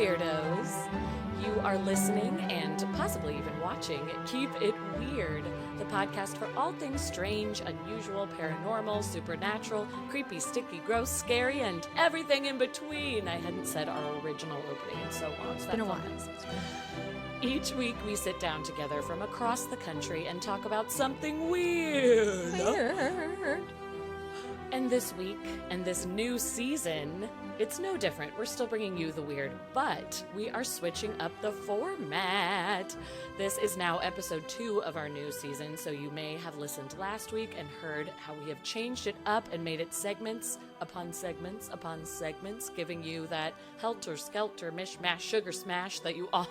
Weirdos. You are listening and possibly even watching Keep It Weird, the podcast for all things strange, unusual, paranormal, supernatural, creepy, sticky, gross, scary, and everything in between. I hadn't said our original opening in so long. It's been a while. Each week we sit down together from across the country and talk about something weird. And this week, and this new season, it's no different. We're still bringing you the weird, but we are switching up the format. This is now episode 2 of our new season, so you may have listened last week and heard how we have changed it up and made it segments upon segments upon segments, giving you that Helter Skelter mishmash sugar smash that you all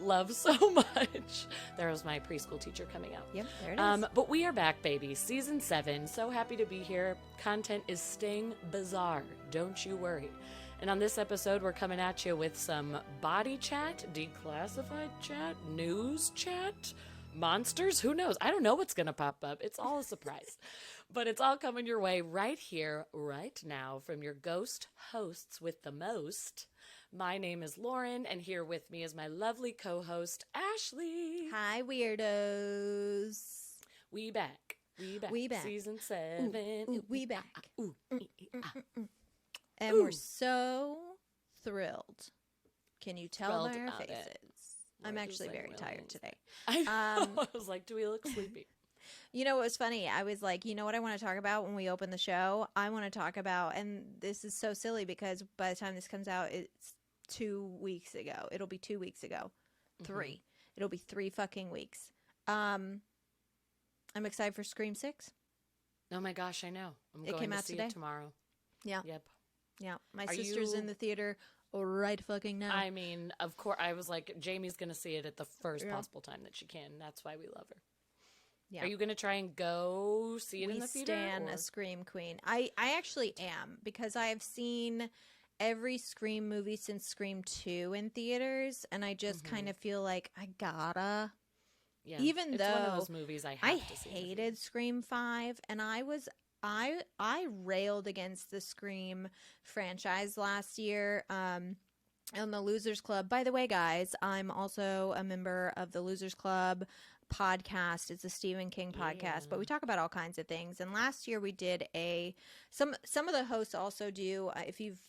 love so much. There was my preschool teacher coming out. Yep, there it is. But we are back, baby. Season 7. So happy to be here. Content is staying bizarre. Don't you worry. And on this episode, we're coming at you with some body chat, declassified chat, news chat, monsters. Who knows? I don't know what's going to pop up. It's all a surprise. But it's all coming your way right here, right now, from your ghost hosts with the most. My name is Lauren, and here with me is my lovely co-host, Ashley. Hi, Weirdos. We back. We back. We back. Season 7. Ooh, we back. And Ooh. we're so thrilled. Can you tell Thrilled by our about faces? it. I'm We're actually just like very tired Wills. today. I know. I was like, do we look sleepy? You know what was funny? I was like, you know what I want to talk about when we open the show? I want to talk about, and this is so silly because by the time this comes out, it's 2 weeks ago. It'll be 2 weeks ago. 3. Mm-hmm. It'll be 3 fucking weeks. I'm excited for Scream 6. Oh my gosh, I know. I'm It going came to out see today. it tomorrow. Yeah. Yep. Yeah. My Are sister's you- in the theater right fucking now. I mean, of course, I was like, Jamie's going to see it at the first Yeah. possible time that she can. That's why we love her. Yeah. Are you going to try and go see it in We the theater? stan or- a Scream queen. I actually am, because I have seen every Scream movie since Scream 2 in theaters, and I just kind of feel like I gotta. Yeah. even it's one of though those movies I have I to see in the theater. hated Scream 5, and I railed against the Scream franchise last year on the Losers Club. By the way, guys, I'm also a member of the Losers Club podcast. It's a Stephen King podcast, but we talk about all kinds of things. And last year we did some of the hosts also do, if you've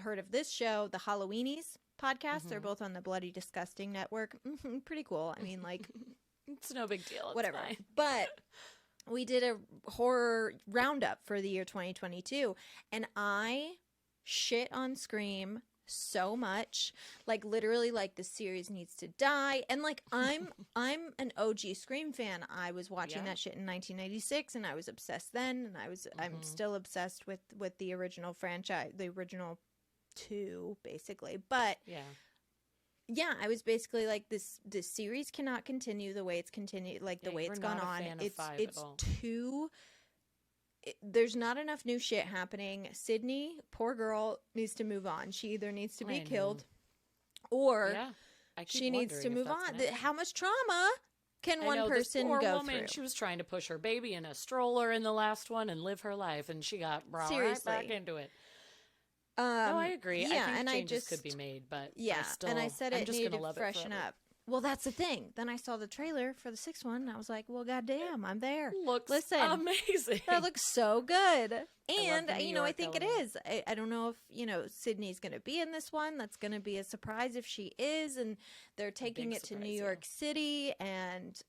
heard of this show, the Halloweenies podcast. They're both on the Bloody Disgusting network. Pretty cool. I mean, like, It's no big deal. It's whatever. fine. But we did a horror roundup for the year 2022, and I shit on Scream so much, like literally, like the series needs to die. And like I'm an OG Scream fan. I was watching Yeah. that shit in 1996, and I was obsessed then, and I'm still obsessed with the original franchise, the original 2 basically. But yeah, I was basically like, this series cannot continue the way it's continued, like the Yeah, way you it's were gone not a on. fan of 5 at It's all. too. There's not enough new shit happening. Sydney, poor girl, needs to move on. She either needs to be I know. killed, or Yeah. I keep she needs to wondering if move that's on. gonna happen. How much trauma can I one know, this person poor go woman, through? She was trying to push her baby in a stroller in the last one and live her life, and she got brought right back Seriously. into it. No, I agree. I yeah, think and changes I could be just made, but yeah, and I said I'm it just needed gonna to love freshen it forever. up. Well, that's the thing. Then I saw the trailer for the 6th one, and I was like, "Well, goddamn, I'm there." Looks Listen, amazing. that looks so good. And, the New I York think it element. is. I don't know if, Sydney's going to be in this one. That's going to be a surprise if she is. And they're taking big it to New surprise, York City. And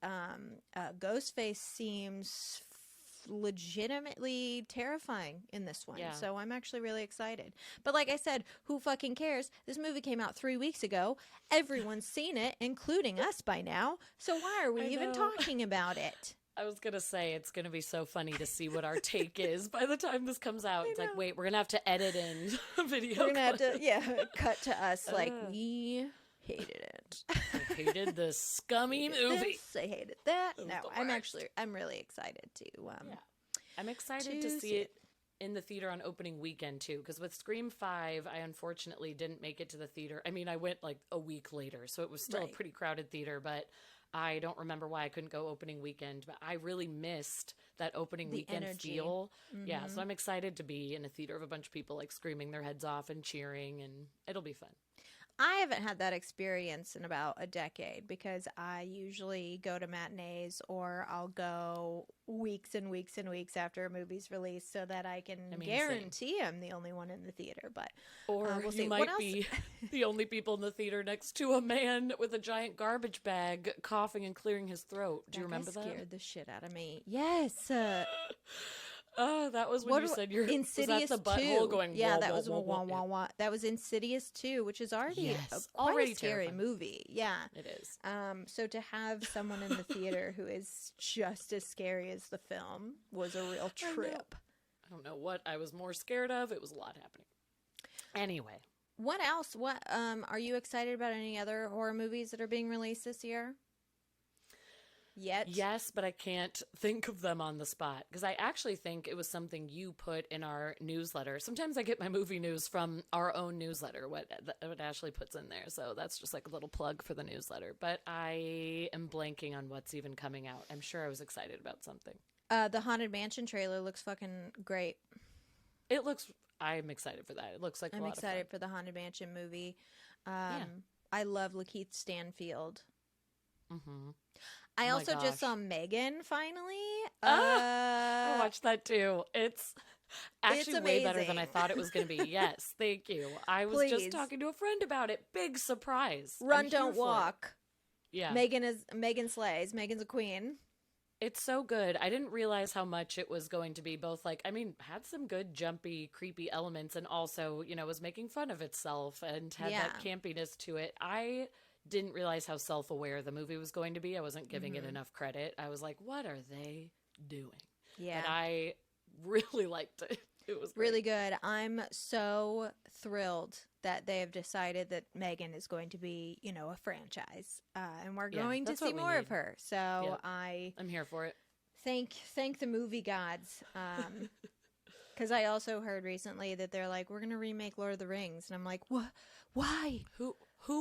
Ghostface seems legitimately terrifying in this one. Yeah. So I'm actually really excited. But like I said, who fucking cares? This movie came out 3 weeks ago. Everyone's seen it, including us by now. So why are we I even know. talking about it? I was gonna say it's gonna be so funny to see what our take is by the time this comes out. It's like, know. wait, we're gonna have to edit in a video. We're gonna have clip. to, cut to us like we hated it. I hated this scummy Hated movie. this, I hated that. It was No, the worst. I'm really excited to. I'm excited to to see see it in the theater on opening weekend too, because with Scream 5, I unfortunately didn't make it to the theater. I mean, I went like a week later, so it was still a Right. pretty crowded theater, but I don't remember why I couldn't go opening weekend, but I really missed that opening The weekend energy. feel. Yeah, so I'm excited to be in a theater of a bunch of people like screaming their heads off and cheering, and it'll be fun. I haven't had that experience in about a decade because I usually go to matinees or I'll go weeks and weeks and weeks after a movie's released so that I can guarantee I'm the only one in the theater. But or we'll you see. might be the only people in the theater next to a man with a giant garbage bag coughing and clearing his throat. Do you remember that? Scared the shit out of me. Yes. Oh, that was when you said you're Insidious was that the butthole 2. going Yeah, wah, that wah, was wah, wah, wah. wah, wah. That was Insidious 2, which is already already a scary terrifying. movie. Yeah. It is. So to have someone in the theater who is just as scary as the film was a real trip. I don't know what I was more scared of. It was a lot happening. Anyway. What else? What are you excited about any other horror movies that are being released this year? Yet? Yes, but I can't think of them on the spot because I actually think it was something you put in our newsletter. Sometimes I get my movie news from our own newsletter, what Ashley puts in there. So that's just like a little plug for the newsletter. But I am blanking on what's even coming out. I'm sure I was excited about something. The Haunted Mansion trailer looks fucking great. I'm excited for that. It looks like a I'm lot of excited fun. for the Haunted Mansion movie. I love Lakeith Stanfield. Mm-hmm. I also just saw Megan finally. I watched that too. It's actually way better than I amazing. thought it was going to be. Yes, thank you. I was Please. just talking to a friend about it. Big surprise. Run, I'm don't here for it. walk. Yeah. Megan slays. Megan's a queen. It's so good. I didn't realize how much it was going to be both had some good jumpy, creepy elements and also, was making fun of itself and had that campiness to it. I didn't realize how self-aware the movie was going to be. I wasn't giving it enough credit. I was like, what are they doing? Yeah. But I really liked it. It was really good. I'm so thrilled that they have decided that Megan is going to be, a franchise. And we're going to see more of her. So I'm here for it. Thank the movie gods. Because I also heard recently that they're like, we're going to remake Lord of the Rings. And I'm like, what? Why? Who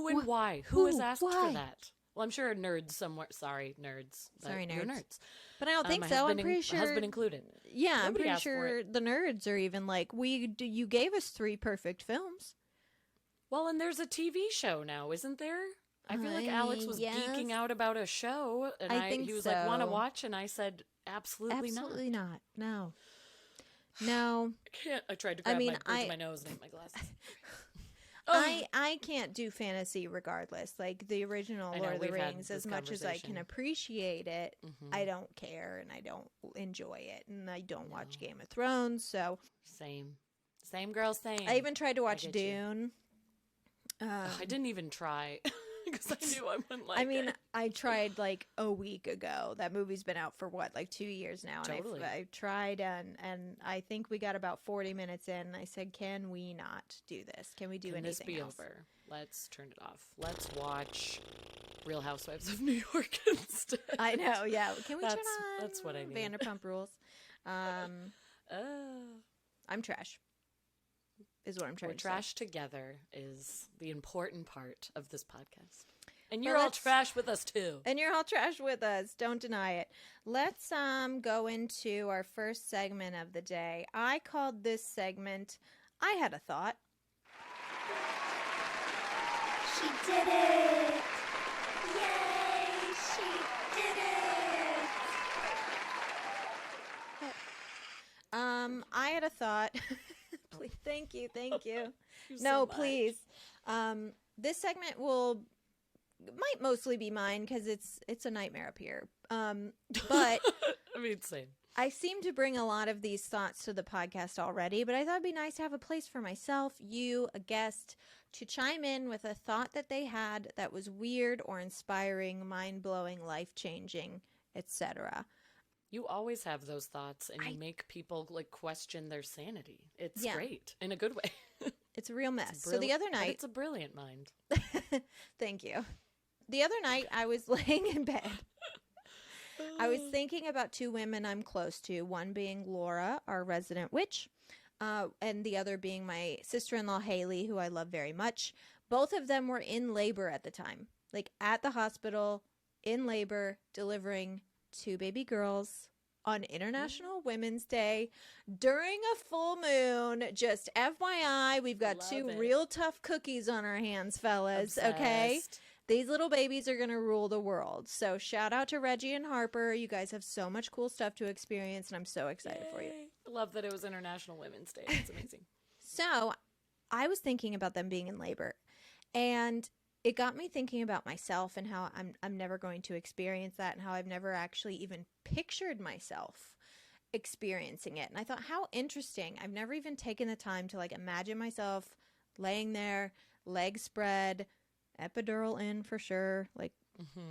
and why? Who has asked for that? Well, I'm sure nerds somewhere. Sorry, nerds. Sorry, nerds. You're nerds. But I don't think so. I'm pretty sure. Husband included. Yeah, Nobody I'm pretty asked for sure it. the nerds are even like, you gave us 3 perfect films. Well, and there's a TV show now, isn't there? I feel like Alex was geeking out about a show, and he was like, "Want to watch?" And I said, "Absolutely not. Absolutely not. No. No. I can't." I tried to grab my nose and ate my glasses. I can't do fantasy regardless. Like the original Lord of the Rings, as much as I can appreciate it, I don't care and I don't enjoy it, and I don't watch Game of Thrones. So same girl, same. I even tried to watch Dune. I didn't even try because I knew I wouldn't like it. I tried like a week ago. That movie's been out for 2 years now. Totally. And I tried and I think we got about 40 minutes in. And I said, can we not do this? Can we do anything else? Can this be over? Let's turn it off. Let's watch Real Housewives of New York instead. I know, yeah. Can we turn on that's what I need. Vanderpump Rules? I'm trash. Is what I'm trying to say. Trash together is the important part of this podcast. And you're all trash with us too. And you're all trash with us. Don't deny it. Let's go into our first segment of the day. I called this segment, I Had a Thought. She did it! Yay! She did it! I had a thought. Please, thank you. No, please. This segment might mostly be mine because it's a nightmare up here. But same. I seem to bring a lot of these thoughts to the podcast already, but I thought it'd be nice to have a place for myself, you, a guest, to chime in with a thought that they had that was weird or inspiring, mind-blowing, life-changing, etc. You always have those thoughts, and you make people question their sanity. It's great in a good way. It's a real mess. So the other night, it's a brilliant mind. Thank you. The other night, I was laying in bed. I was thinking about 2 women I'm close to. One being Laura, our resident witch, and the other being my sister-in-law Haley, who I love very much. Both of them were in labor at the time, at the hospital, in labor, delivering 2 baby girls on International Women's Day during a full moon. Just FYI, we've got Love two it. real tough cookies on our hands, fellas. Okay? Obsessed. These little babies are going to rule the world. So shout out to Reggie and Harper. You guys have so much cool stuff to experience, and I'm so excited for you. Yay. Love that it was International Women's Day. It's amazing. So I was thinking about them being in labor, and it got me thinking about myself and how I'm never going to experience that, and how I've never actually even pictured myself experiencing it. And I thought, how interesting. I've never even taken the time to like imagine myself laying there, legs spread, epidural in for sure. Like,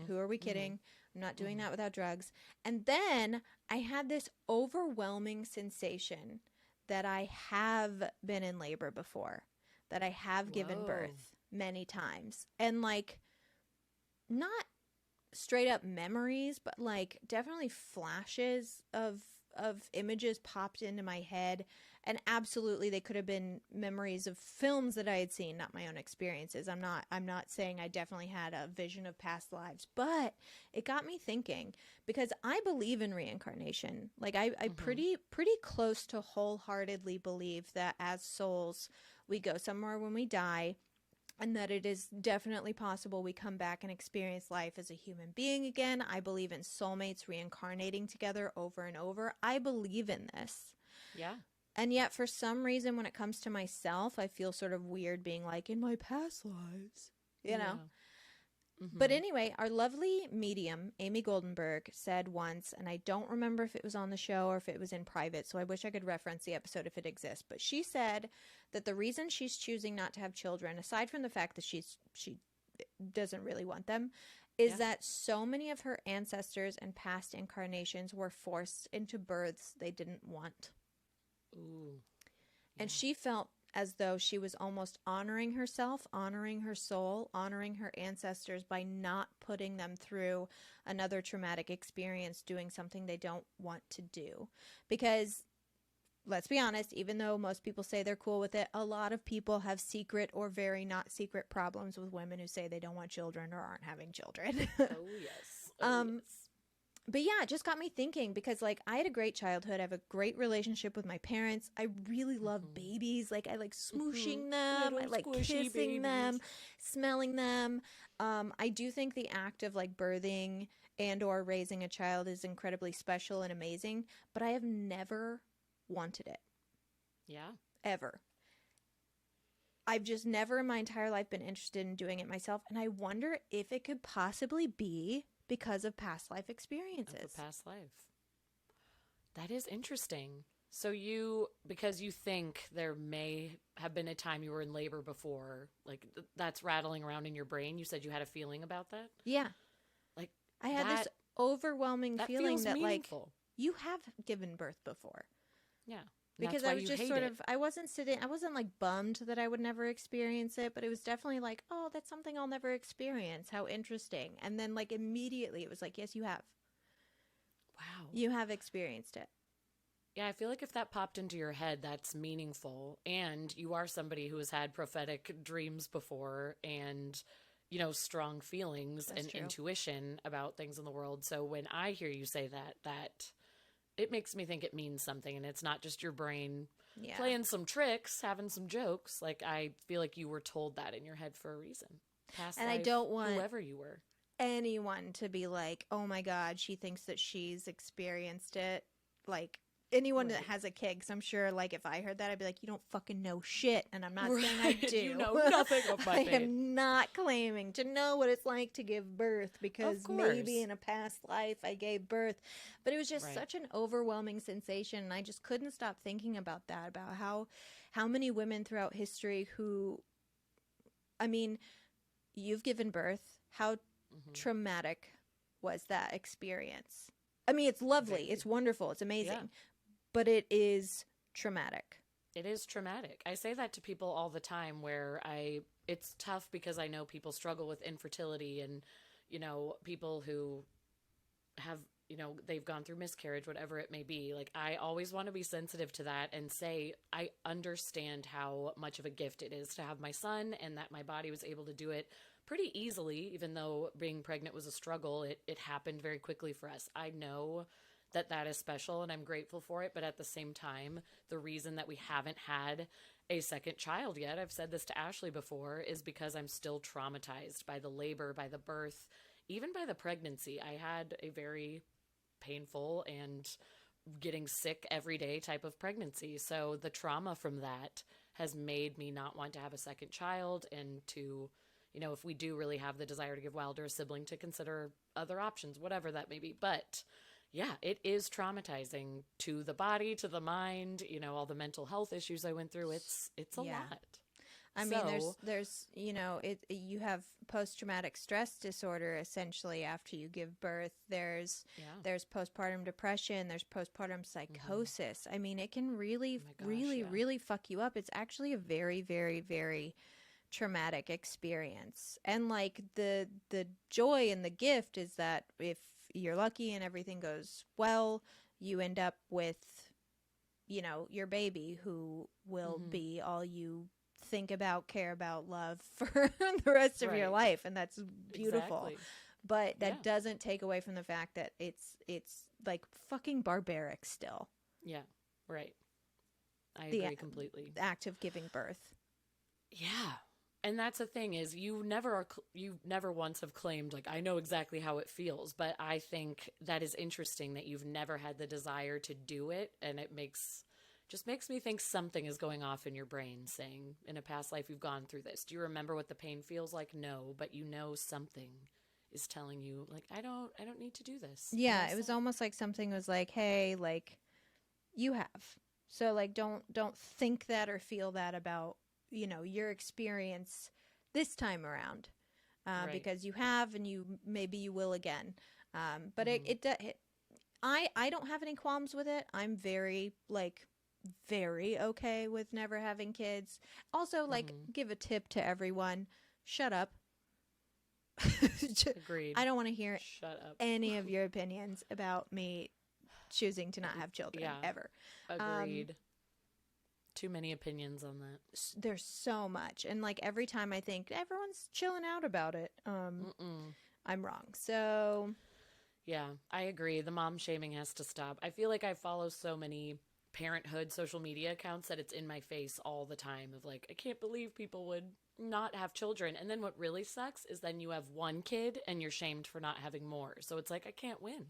who are we kidding? I'm not doing that without drugs. And then I had this overwhelming sensation that I have been in labor before, that I have given birth many times. And like, not straight up memories, but like definitely flashes of images popped into my head. And absolutely they could have been memories of films that I had seen, not my own experiences. I'm not saying I definitely had a vision of past lives, but it got me thinking, because I believe in reincarnation. Like I pretty close to wholeheartedly believe that as souls we go somewhere when we die, and that it is definitely possible we come back and experience life as a human being again. I believe in soulmates reincarnating together over and over. I believe in this. Yeah. And yet, for some reason, when it comes to myself, I feel sort of weird being like, in my past lives, you know? But anyway, our lovely medium, Amy Goldenberg, said once, and I don't remember if it was on the show or if it was in private, so I wish I could reference the episode if it exists, but she said that the reason she's choosing not to have children, aside from the fact that she doesn't really want them, is that so many of her ancestors and past incarnations were forced into births they didn't want. Ooh. And she felt as though she was almost honoring herself, honoring her soul, honoring her ancestors by not putting them through another traumatic experience, doing something they don't want to do. Because, let's be honest, even though most people say they're cool with it, a lot of people have secret or very not secret problems with women who say they don't want children or aren't having children. Oh, yes. Yes. But yeah, it just got me thinking, because like I had a great childhood. I have a great relationship with my parents. I really love babies. Like I like smooshing them. Little I like squishy kissing them, babies. smelling them. I do think the act of like birthing and or raising a child is incredibly special and amazing, but I have never wanted it. Yeah. Ever. I've just never in my entire life been interested in doing it myself. And I wonder if it could possibly be because of past life experiences. Of a past life. That is interesting. So because you think there may have been a time you were in labor before, like that's rattling around in your brain. You said you had a feeling about that? Yeah. Like I had this overwhelming that feeling feels that meaningful. like you have given birth before. Yeah. Because I was just I wasn't like bummed that I would never experience it, but it was definitely like, oh, that's something I'll never experience. How interesting. And then like immediately it was like, yes, you have. Wow. You have experienced it. Yeah, I feel like if that popped into your head, that's meaningful. And you are somebody who has had prophetic dreams before and, strong feelings and intuition about things in the world. So when I hear you say that it makes me think it means something, and it's not just your brain playing some tricks, having some jokes. Like, I feel like you were told that in your head for a reason. Past and life, I don't want whoever you were. anyone to be like, oh my God, she thinks that she's experienced it. Like, anyone that has a kid, because I'm sure, like, if I heard that, I'd be like, you don't fucking know shit. And I'm not saying I do. You know nothing of my I pain. am not claiming to know what it's like to give birth, because maybe in a past life I gave birth. But it was just such an overwhelming sensation. And I just couldn't stop thinking about that, about how many women throughout history who, I mean, you've given birth. How traumatic was that experience? I mean, it's lovely. It's wonderful. It's amazing. Yeah. But it is traumatic. It is traumatic. I say that to people all the time where it's tough because I know people struggle with infertility and, people who have, they've gone through miscarriage, whatever it may be. Like, I always want to be sensitive to that and say, I understand how much of a gift it is to have my son, and that my body was able to do it pretty easily, even though being pregnant was a struggle. It happened very quickly for us. I know that is special and I'm grateful for it. But at the same time, the reason that we haven't had a second child yet, I've said this to Ashley before, is because I'm still traumatized by the labor, by the birth, even by the pregnancy. I had a very painful and getting sick every day type of pregnancy. So the trauma from that has made me not want to have a second child, and to, you know, if we do really have the desire to give Wilder a sibling, to consider other options, whatever that may be. But yeah, it is traumatizing to the body, to the mind, you know, all the mental health issues I went through. It's a lot. I mean, there's, you know, you have post-traumatic stress disorder essentially after you give birth. There's postpartum depression. There's postpartum psychosis. I mean, it can really, really fuck you up. It's actually a very, very, very traumatic experience. And like the joy and the gift is that if you're lucky and everything goes well, you end up with, you know, your baby who will be all you think about, care about, love for the rest of your life, and that's beautiful. Exactly. But that doesn't take away from the fact that it's like fucking barbaric still. Yeah, right. I agree completely. The act of giving birth. Yeah. And that's the thing, is you never once have claimed, like, I know exactly how it feels, but I think that is interesting that you've never had the desire to do it, and it just makes me think something is going off in your brain saying, in a past life you've gone through this. Do you remember what the pain feels like? No, but you know something is telling you, like, I don't need to do this. Yeah, it was almost like something was like, hey, like, you have. So like don't think that or feel that about, you know, your experience this time around. Because you have, and maybe you will again. But I don't have any qualms with it. I'm very okay with never having kids. Also, like, give a tip to everyone. Shut up. Agreed. I don't want to hear Shut up. any of your opinions about me choosing to not have children ever. Agreed. Too many opinions on that. There's so much. And like every time I think everyone's chilling out about it, I'm wrong. So yeah, I agree. The mom shaming has to stop. I feel like I follow so many parenthood social media accounts that it's in my face all the time of like, I can't believe people would not have children. And then what really sucks is then you have one kid and you're shamed for not having more. So it's like, I can't win.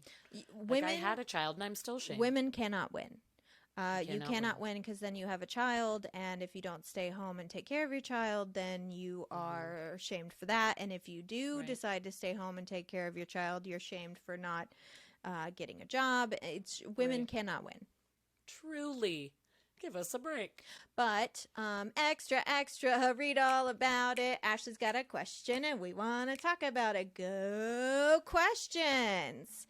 Women, I had a child and I'm still shamed. Women cannot win. You cannot win because then you have a child, and if you don't stay home and take care of your child, then you are shamed for that. And if you do decide to stay home and take care of your child, you're shamed for not getting a job. Women cannot win. Truly. Give us a break. But extra, read all about it. Ashley's got a question, and we want to talk about it. Go questions.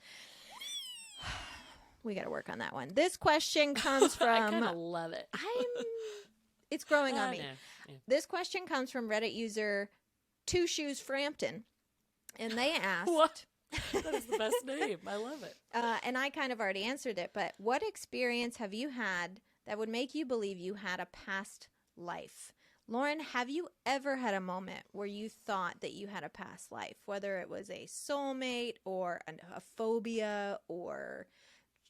We got to work on that one. This question comes from... I kind of love it. It's growing on me. Yeah. This question comes from Reddit user Two Shoes Frampton. And they asked... What? That is the best name. I love it. And I kind of already answered it, but what experience have you had that would make you believe you had a past life? Lauren, have you ever had a moment where you thought that you had a past life, whether it was a soulmate or a phobia or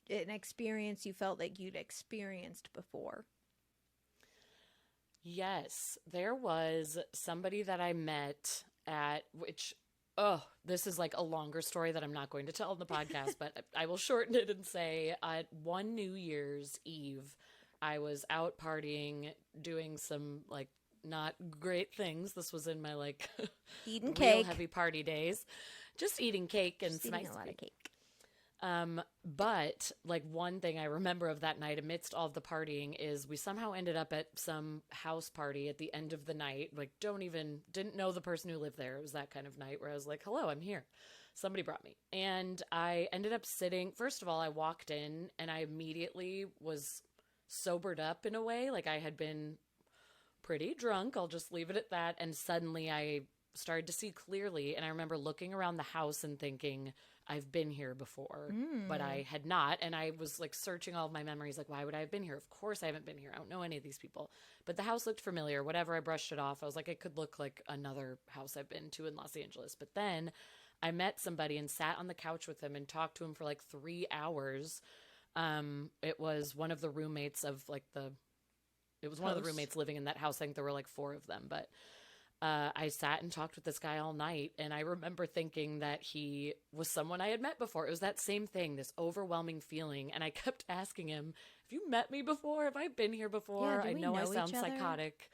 an experience you felt like you'd experienced before? Yes, there was somebody that I met at which, this is like a longer story that I'm not going to tell in the podcast, but I will shorten it and say at one New Year's Eve, I was out partying, doing some like not great things. This was in my like eating real cake, heavy party days, just eating cake and just eating a lot of cake. But like one thing I remember of that night amidst all of the partying is we somehow ended up at some house party at the end of the night. Like didn't know the person who lived there. It was that kind of night where I was like, hello, I'm here. Somebody brought me. And I ended up sitting, first of all, I walked in and I immediately was sobered up in a way. Like I had been pretty drunk. I'll just leave it at that. And suddenly I started to see clearly. And I remember looking around the house and thinking, I've been here before, but I had not. And I was like searching all of my memories. Like, why would I have been here? Of course I haven't been here. I don't know any of these people, but the house looked familiar. Whatever. I brushed it off. I was like, it could look like another house I've been to in Los Angeles. But then I met somebody and sat on the couch with him and talked to him for like 3 hours It was one of the roommates of like it was one of the roommates living in that house. I think there were like 4 of them, but I sat and talked with this guy all night, and I remember thinking that he was someone I had met before. It was that same thing, this overwhelming feeling, and I kept asking him, have you met me before? Have I been here before? Yeah, I know I sound each other? psychotic,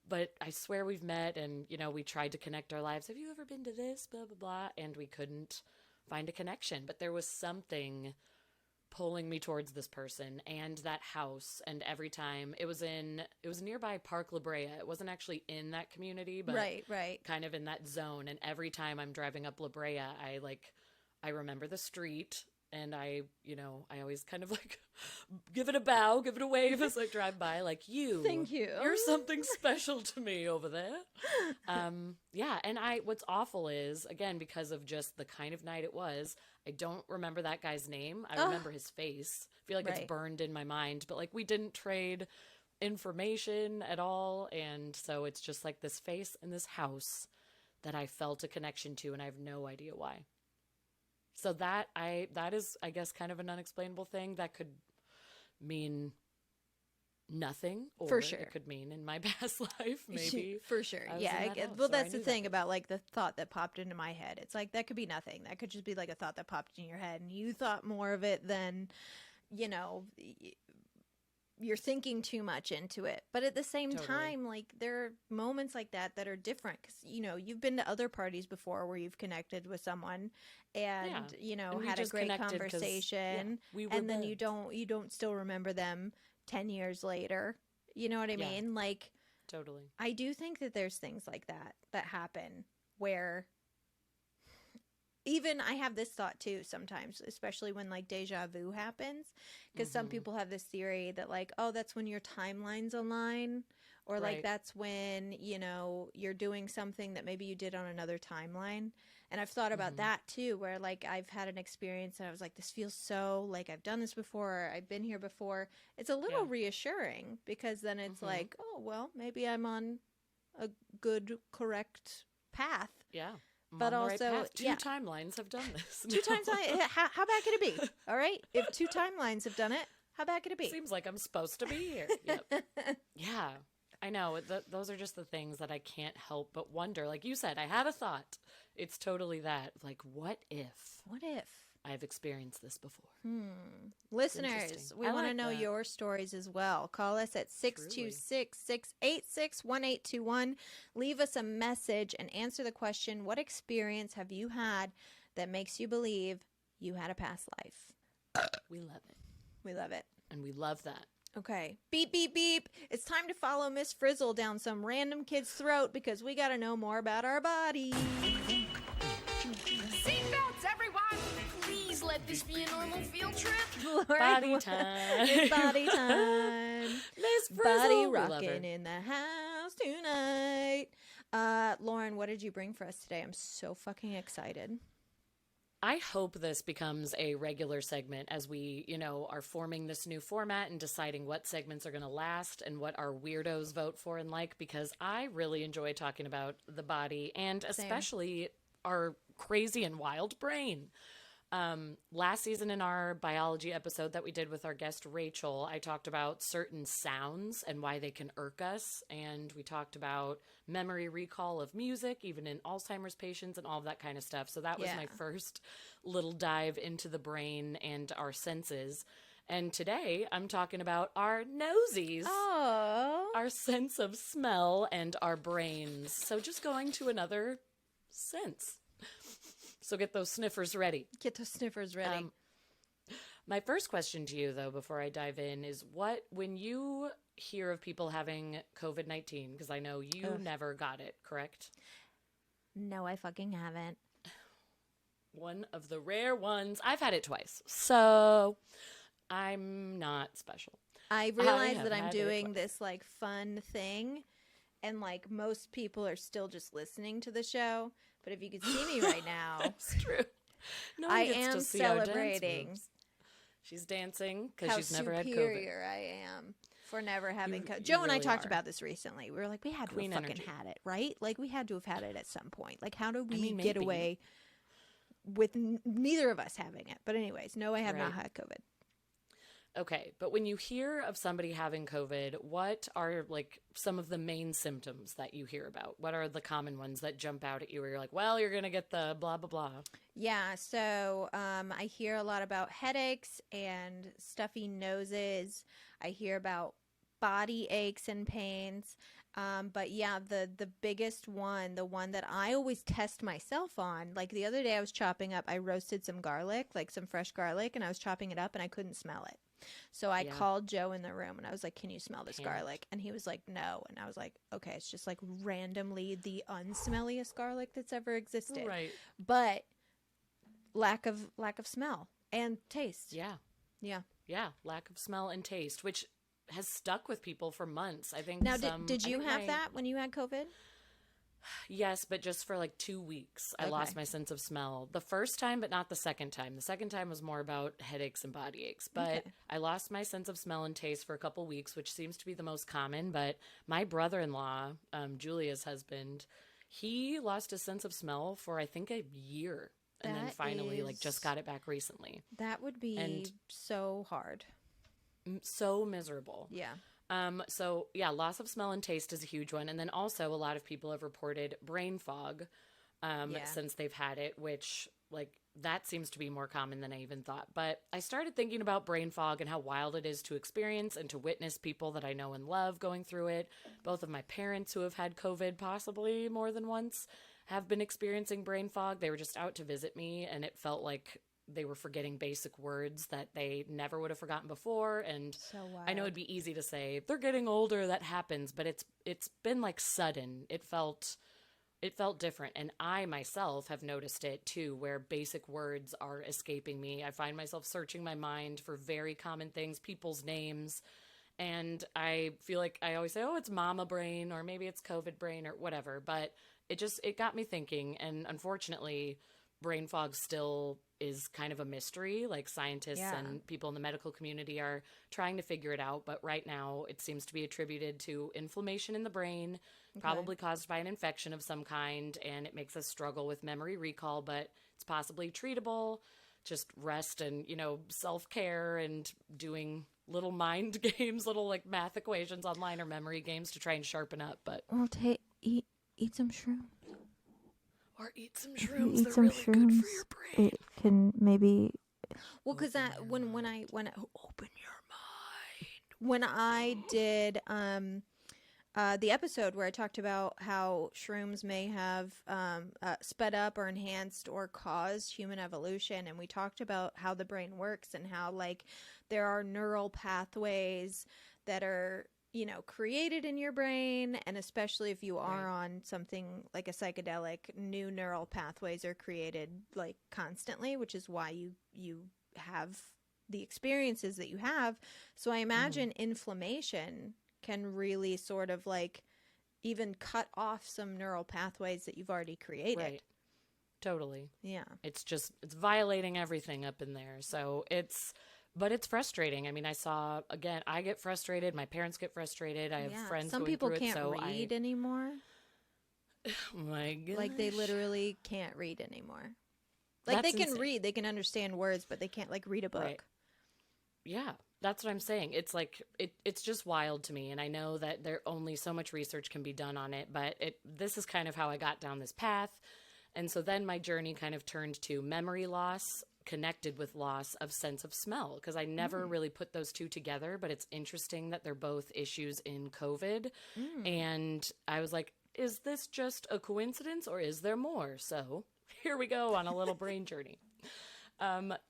but I swear we've met, and, you know, we tried to connect our lives. Have you ever been to this? Blah, blah, blah. And we couldn't find a connection, but there was something pulling me towards this person and that house. And every time it was nearby Park La Brea. It wasn't actually in that community, but right. kind of in that zone. And every time I'm driving up La Brea, I remember the street, and I always kind of like give it a bow, give it a wave as I drive by, like, thank you. You're something special to me over there. Yeah. And what's awful is, again, because of just the kind of night it was, I don't remember that guy's name. I remember his face. I feel like it's burned in my mind, but like we didn't trade information at all. And so it's just like this face in this house that I felt a connection to, and I have no idea why. So that is, I guess, kind of an unexplainable thing that could mean nothing, or for sure it could mean in my past life, maybe. For sure. Yeah. Well, that's the thing about like the thought that popped into my head. It's like that could be nothing. That could just be like a thought that popped in your head, and you thought more of it than, you know, you're thinking too much into it. But at the same time, like there are moments like that that are different, because, you know, you've been to other parties before where you've connected with someone and, you know, and had a great conversation, and then you don't still remember them 10 years later. You know what I mean? Like, totally. I do think that there's things like that happen where even I have this thought too sometimes, especially when like deja vu happens, because some people have this theory that like, oh, that's when your timeline's align, or like that's when, you know, you're doing something that maybe you did on another timeline. And I've thought about that too, where like I've had an experience and I was like, this feels so like I've done this before, or I've been here before. It's a little reassuring, because then it's like, oh, well, maybe I'm on a good, correct path. Yeah. But also, two timelines have done this. Two times. How bad could it be? All right. If 2 timelines have done it, how bad could it be? Seems like I'm supposed to be here. Yep. Yeah. I know. Those are just the things that I can't help but wonder. Like you said, I had a thought. It's totally that. Like, what if? What if? I've experienced this before. Listeners, we want to know your stories as well. Call us at 626-686-1821. Leave us a message and answer the question, what experience have you had that makes you believe you had a past life? We love it. We love it. And we love that. Okay. Beep, beep, beep. It's time to follow Miss Frizzle down some random kid's throat, because we got to know more about our bodies. Seatbelts, everyone! Please let this be a normal field trip. Body time. It's body time. Miss Frizzle. Body rocking in the house tonight. Lauren, what did you bring for us today? I'm so fucking excited. I hope this becomes a regular segment as we, you know, are forming this new format and deciding what segments are going to last and what our weirdos vote for and like, because I really enjoy talking about the body and especially our crazy and wild brain. Last season in our biology episode that we did with our guest Rachel, I talked about certain sounds and why they can irk us. And we talked about memory recall of music, even in Alzheimer's patients and all of that kind of stuff. So that was my first little dive into the brain and our senses. And today I'm talking about our nosies, our sense of smell and our brains. So just going to another sense. So get those sniffers ready. Get those sniffers ready. My first question to you, though, before I dive in, is when you hear of people having COVID-19, because I know you never got it, correct? No, I fucking haven't. One of the rare ones. I've had it twice, so I'm not special. I realize that I'm doing this like fun thing, and like most people are still just listening to the show. But if you could see me right now, it's true. No one I gets am to see our dance celebrating moves. She's dancing because she's never had COVID. How superior I am for never having COVID. Joe and I talked about this recently. We were like, we had to have fucking had it, right? Like, we had to have had it at some point. Like, how do we get away with neither of us having it? But anyways, no, I have not had COVID. Okay, but when you hear of somebody having COVID, what are like some of the main symptoms that you hear about? What are the common ones that jump out at you where you're like, well, you're going to get the blah, blah, blah? Yeah, so I hear a lot about headaches and stuffy noses. I hear about body aches and pains. But yeah, the biggest one, the one that I always test myself on, like the other day I was chopping up, I roasted some garlic, like some fresh garlic, and I was chopping it up and I couldn't smell it. So I Yeah. called Joe in the room and I was like, can you smell this Can't. garlic? And he was like, no. And I was like, okay, it's just like randomly the unsmelliest garlic that's ever existed. Right. But lack of smell and taste. Yeah. Yeah. Yeah. Lack of smell and taste, which has stuck with people for months. I think Now, some, did I you think have my- that when you had COVID? Yes, but just for like 2 weeks. I Okay. lost my sense of smell the first time, but not the second time. The second time was more about headaches and body aches. But Okay. I lost my sense of smell and taste for a couple weeks, which seems to be the most common. But my brother-in-law, Julia's husband, he lost his sense of smell for I think a year. And then That finally, like, just is- got it back recently. That would be And- so hard. So miserable. Yeah. So yeah, loss of smell and taste is a huge one. And then also a lot of people have reported brain fog Yeah. since they've had it, which like that seems to be more common than I even thought. But I started thinking about brain fog and how wild it is to experience and to witness people that I know and love going through it. Both of my parents who have had COVID possibly more than once have been experiencing brain fog. They were just out to visit me and it felt like they were forgetting basic words that they never would have forgotten before. And So wild. I know it'd be easy to say they're getting older, that happens, but it's been like sudden. It felt different, and I myself have noticed it too, where basic words are escaping me. I find myself searching my mind for very common things, people's names, and I feel like I always say, "Oh, it's mama brain," or maybe it's COVID brain, or whatever. But it got me thinking, and unfortunately, brain fog still is kind of a mystery. Like scientists Yeah. and people in the medical community are trying to figure it out. But right now it seems to be attributed to inflammation in the brain, probably caused by an infection of some kind. And it makes us struggle with memory recall, but it's possibly treatable. Just rest and, self-care and doing little mind games, little like math equations online or memory games to try and sharpen up. But Well, eat some shrooms. or eat some If you shrooms. eat They're some really good for shrooms, your brain. it can maybe Well, because Open that your when mind. I Open your mind. when I did the episode where I talked about how shrooms may have sped up or enhanced or caused human evolution, and we talked about how the brain works and how like there are neural pathways that are created in your brain, and especially if you are Right. on something like a psychedelic, new neural pathways are created like constantly, which is why you have the experiences that you have. So I imagine inflammation can really sort of like even cut off some neural pathways that you've already created. Right. Totally. Yeah. It's violating everything up in there. So but it's frustrating. I mean, I get frustrated. My parents get frustrated. I have Yeah. friends Some going people through can't it. So read anymore. Oh my gosh. Like they literally can't read anymore. Like That's they can insane. read, they can understand words, but they can't like read a book. Right. Yeah, that's what I'm saying. It's like it's just wild to me, and I know that there only so much research can be done on it, but this is kind of how I got down this path. And so then my journey kind of turned to memory loss connected with loss of sense of smell, because I never really put those two together, but it's interesting that they're both issues in COVID. And I was like, is this just a coincidence or is there more? So here we go on a little brain journey.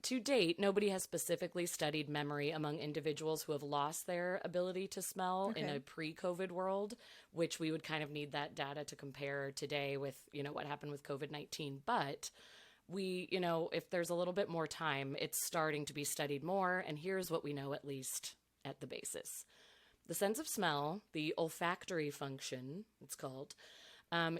To date, nobody has specifically studied memory among individuals who have lost their ability to smell in Okay. a pre-COVID world, which we would kind of need that data to compare today with, what happened with COVID-19. But if there's a little bit more time, it's starting to be studied more. And here's what we know, at least at the basis. The sense of smell, the olfactory function, it's called,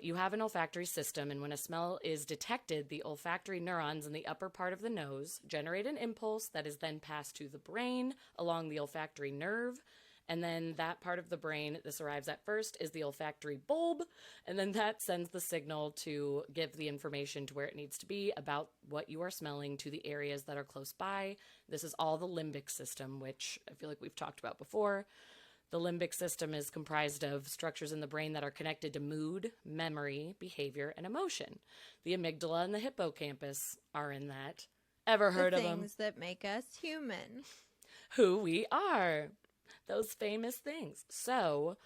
you have an olfactory system, and when a smell is detected, the olfactory neurons in the upper part of the nose generate an impulse that is then passed to the brain along the olfactory nerve, And then that part of the brain this arrives at first is the olfactory bulb. And then that sends the signal to give the information to where it needs to be about what you are smelling to the areas that are close by. This is all the limbic system, which I feel like we've talked about before. The limbic system is comprised of structures in the brain that are connected to mood, memory, behavior, and emotion. The amygdala and the hippocampus are in that. Ever heard of them? Things that make us human. Who we are. Those famous things. So,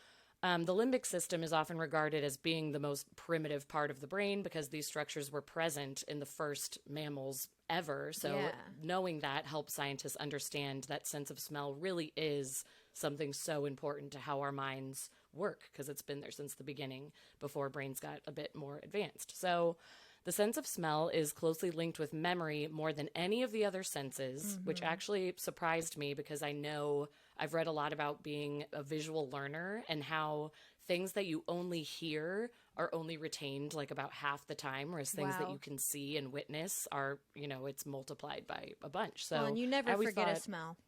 the limbic system is often regarded as being the most primitive part of the brain because these structures were present in the first mammals ever. So, knowing that helps scientists understand that sense of smell really is something so important to how our minds work because it's been there since the beginning before brains got a bit more advanced. So, the sense of smell is closely linked with memory more than any of the other senses, which actually surprised me because I know I've read a lot about being a visual learner and how things that you only hear are only retained like about half the time, whereas things that you can see and witness are, you know, it's multiplied by a bunch. So and you never forget a smell.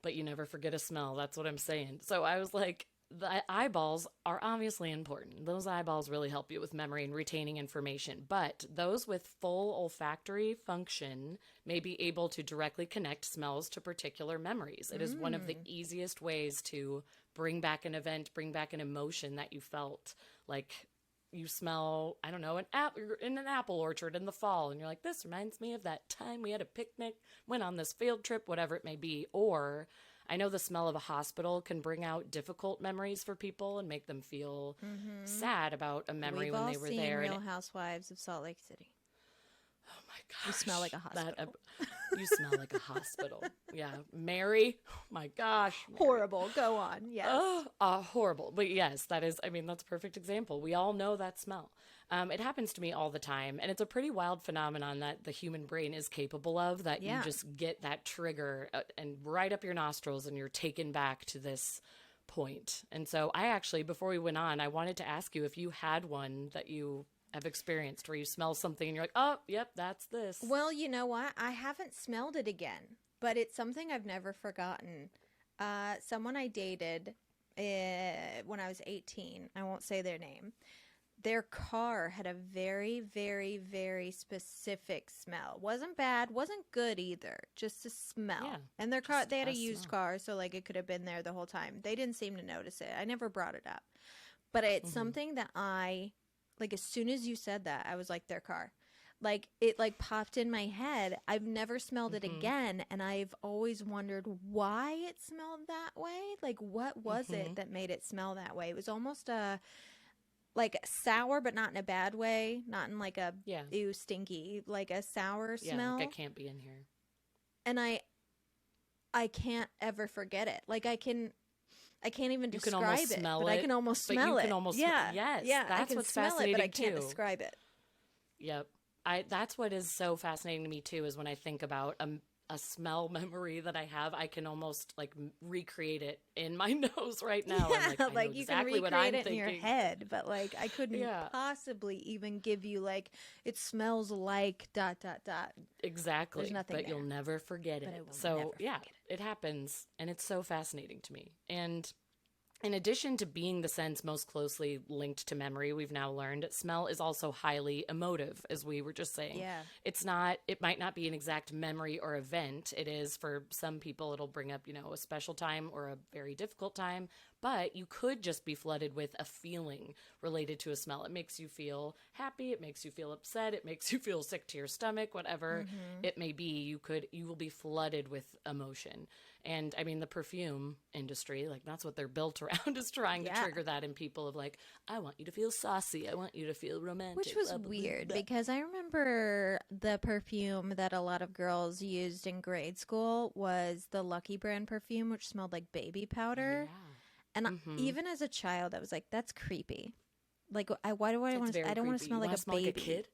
But you never forget a smell. That's what I'm saying. So I was like, the eyeballs are obviously important. Those eyeballs really help you with memory and retaining information. But those with full olfactory function may be able to directly connect smells to particular memories. It is one of the easiest ways to bring back an event, bring back an emotion that you felt. Like you smell, I don't know, you're in an apple orchard in the fall, and you're like, this reminds me of that time we had a picnic, went on this field trip, whatever it may be. Or I know the smell of a hospital can bring out difficult memories for people and make them feel sad about a memory when they were there. We've all seen Real Housewives of Salt Lake City. Oh my gosh. You smell like a hospital. You smell like a hospital. Yeah. Mary. Oh my gosh. Mary. Horrible. Go on. Yes. Horrible. But yes, that's a perfect example. We all know that smell. It happens to me all the time. And it's a pretty wild phenomenon that the human brain is capable of, that you just get that trigger and right up your nostrils and you're taken back to this point. And so I actually, before we went on, I wanted to ask you if you had one that you have experienced where you smell something and you're like, oh, yep, that's this. Well, you know what? I haven't smelled it again, but it's something I've never forgotten. Someone I dated when I was 18, I won't say their name, their car had a very, very, very specific smell. Wasn't bad, wasn't good either, just a smell. Yeah, and their car, they had a used car, so like it could have been there the whole time. They didn't seem to notice it. I never brought it up. But it's something that like as soon as you said that, I was like, their car. Like it like popped in my head. I've never smelled it again, and I've always wondered why it smelled that way. Like what was it that made it smell that way? It was almost like sour, but not in a bad way, not in like a ew stinky, like a sour smell. Like it can't be in here. And I can't ever forget it. Like I can't even describe it, but I can almost smell it. Yes, that's what's fascinating but I can't too. describe it. Yep. That's what is so fascinating to me too, is when I think about a smell memory that I have, I can almost like recreate it in my nose right now. Yeah, I'm like, I know you exactly can what recreate I'm it in your head, but like I couldn't possibly even give you like it smells like ... Exactly. There's nothing but there. you'll never forget it. It happens, and it's so fascinating to me. And in addition to being the sense most closely linked to memory, we've now learned smell is also highly emotive, as we were just saying. Yeah. It might not be an exact memory or event. It is, for some people, it'll bring up, a special time or a very difficult time, but you could just be flooded with a feeling related to a smell. It makes you feel happy. It makes you feel upset. It makes you feel sick to your stomach, whatever it may be. You will be flooded with emotion. And I mean, the perfume industry, like that's what they're built around, is trying to trigger that in people of like, I want you to feel saucy. I want you to feel romantic. Which was weird because I remember the perfume that a lot of girls used in grade school was the Lucky brand perfume, which smelled like baby powder. Yeah. And even as a child, I was like, that's creepy. Like, why do I want to? I don't want to smell like a baby. Like a kid?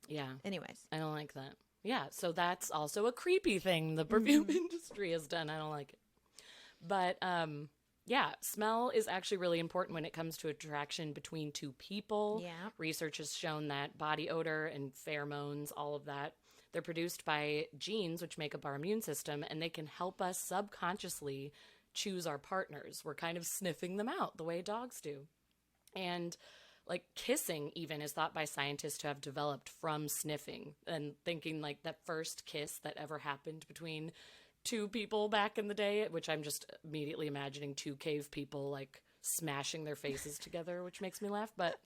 Yeah. Anyways, I don't like that. Yeah, so that's also a creepy thing the perfume industry has done. I don't like it. But, smell is actually really important when it comes to attraction between two people. Yeah. Research has shown that body odor and pheromones, all of that, they're produced by genes which make up our immune system, and they can help us subconsciously choose our partners. We're kind of sniffing them out the way dogs do. And like kissing even is thought by scientists to have developed from sniffing, and thinking like that first kiss that ever happened between two people back in the day, which I'm just immediately imagining two cave people like smashing their faces together, which makes me laugh. But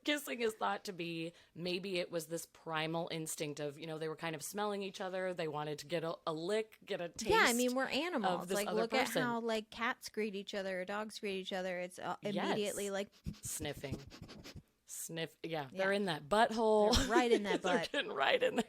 kissing is thought to be, maybe it was this primal instinct of, you know, they were kind of smelling each other. They wanted to get a lick, get a taste. Yeah, I mean, we're animals. This like, other look person. at how like cats greet each other or dogs greet each other. It's immediately Yes. like Sniffing. Sniff. Yeah, they're in that butthole. They're right in that They're butt. getting right in there.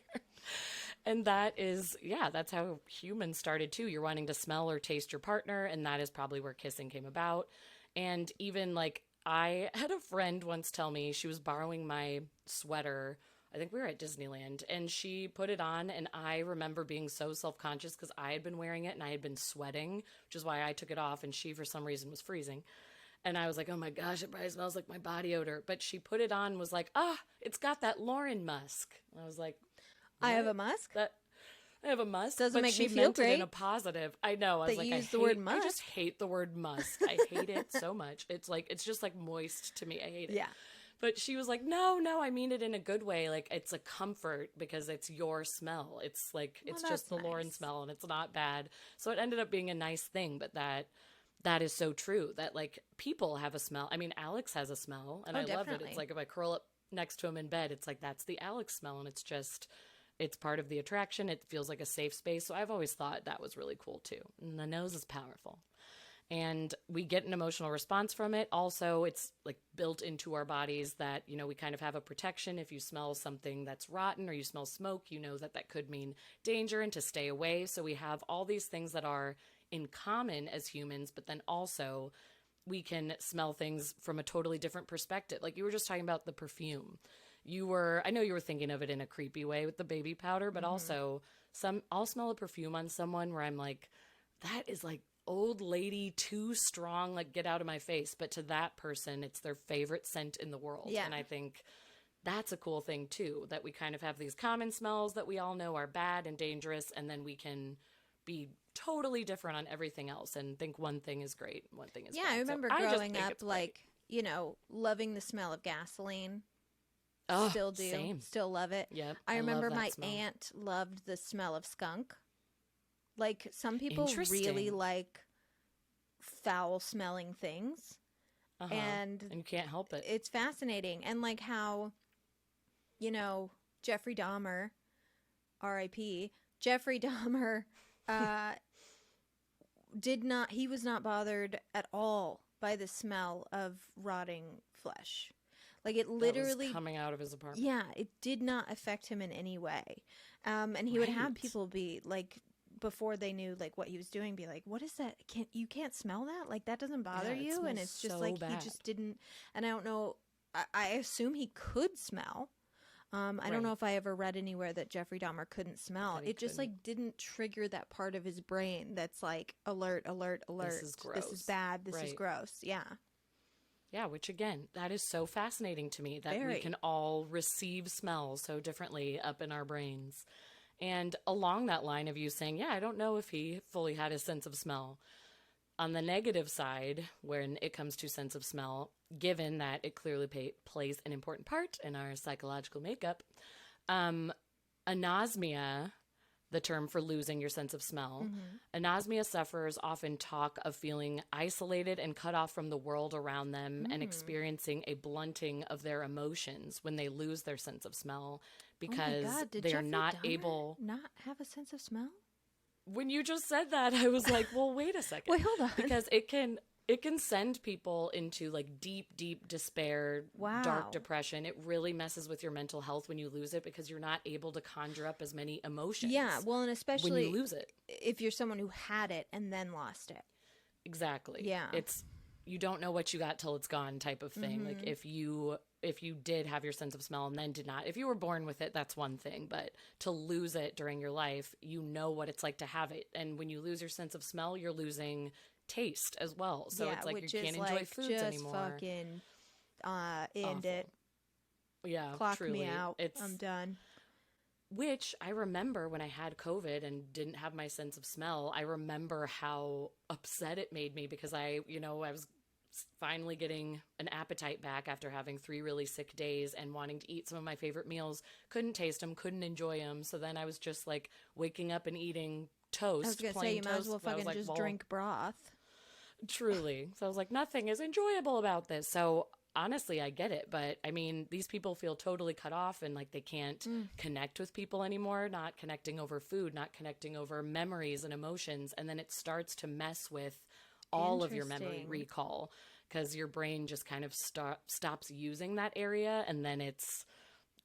And that is, yeah, that's how humans started too. You're wanting to smell or taste your partner, and that is probably where kissing came about. And even like, I had a friend once tell me, she was borrowing my sweater. I think we were at Disneyland, and she put it on, and I remember being so self-conscious because I had been wearing it and I had been sweating, which is why I took it off, and she, for some reason, was freezing. And I was like, oh my gosh, it probably smells like my body odor. But she put it on, was like, it's got that Lauren musk. And I was like, I have a musk. I have a musk. Doesn't but make she me feel meant it in great a positive. I know. I was that like, you I use the word I just musk. hate the word musk. I hate it so much. It's just like moist to me. I hate it. Yeah. But she was like, no, I mean it in a good way. Like, it's a comfort because it's your smell. It's like, it's just the that's Lauren nice. smell, and it's not bad. So it ended up being a nice thing. But that is so true, that like people have a smell. I mean, Alex has a smell, and I love it. definitely. It's like if I curl up next to him in bed, it's like, that's the Alex smell. And it's just, it's part of the attraction. It feels like a safe space. So I've always thought that was really cool too. And the nose is powerful. And we get an emotional response from it. Also, it's like built into our bodies that, you know, we kind of have a protection. If you smell something that's rotten or you smell smoke, you know that could mean danger and to stay away. So we have all these things that are in common as humans, but then also we can smell things from a totally different perspective. Like you were just talking about the perfume. I know you were thinking of it in a creepy way with the baby powder, but also I'll smell a perfume on someone where I'm like, that is like old lady, too strong, like get out of my face. But to that person, it's their favorite scent in the world. Yeah. And I think that's a cool thing too, that we kind of have these common smells that we all know are bad and dangerous. And then we can be totally different on everything else and think one thing is great, one thing is Yeah, bad. I remember So just growing think up, it's great. like, you know, loving the smell of gasoline. Oh, Still do. same. Still love it. Yep, I I love remember that my smell. aunt loved the smell of skunk. Like, some people really Interesting. like foul smelling things. Uh-huh. And you can't help it. it's fascinating. And like how, you know, Jeffrey Dahmer, R.I.P., Jeffrey Dahmer, he was not bothered at all by the smell of rotting flesh. Like, it That was literally, coming out of his apartment. yeah, it did not affect him in any way. And he would have Right. people be like, before they knew like what he was doing, be like, what is that? You can't smell that? Like, that doesn't bother it you? And smells it's just so like, bad. he just didn't. And I don't know, I assume he could smell. I Right. don't know if I ever read anywhere that Jeffrey Dahmer couldn't smell. That he It just like didn't trigger that part of his brain that's like, alert, alert, alert. This is This is gross. bad. This is Right. gross. Yeah. Yeah, which again, that is so fascinating to me that we Very. can all receive smells so differently up in our brains. And along that line of you saying, yeah, I don't know if he fully had his sense of smell. On the negative side, when it comes to sense of smell, given that it clearly plays an important part in our psychological makeup, anosmia, the term for losing your sense of smell, anosmia sufferers often talk of feeling isolated and cut off from the world around them and experiencing a blunting of their emotions when they lose their sense of smell because oh my God, did they are Jeffrey not Dahmer able. not have a sense of smell? When you just said that, I was like, well, wait a second. Wait, hold on. Because it can send people into like deep despair, Wow. dark depression. It really messes with your mental health when you lose it because you're not able to conjure up as many emotions. Yeah, well, and especially when you lose it. if you're someone who had it and then lost it. Exactly. Yeah. It's, you don't know what you got till it's gone type of thing. Like if you did have your sense of smell and then did not, if you were born with it, that's one thing, but to lose it during your life, you know what it's like to have it. And when you lose your sense of smell, you're losing taste as well. So yeah, it's like you which can't is enjoy like, foods just anymore. fucking end Awful. it. Yeah, Clock truly. me out. It's I'm done. Which I remember when I had COVID and didn't have my sense of smell, I remember how upset it made me because I was finally getting an appetite back after having 3 really sick days and wanting to eat some of my favorite meals. Couldn't taste them, couldn't enjoy them. So then I was just like waking up and eating toast. I was going to say, you might as well fucking just drink broth. Truly. So I was like, nothing is enjoyable about this. So honestly, I get it. But I mean, these people feel totally cut off and like they can't connect with people anymore, not connecting over food, not connecting over memories and emotions. And then it starts to mess with all of your memory recall because your brain just kind of stops using that area, and then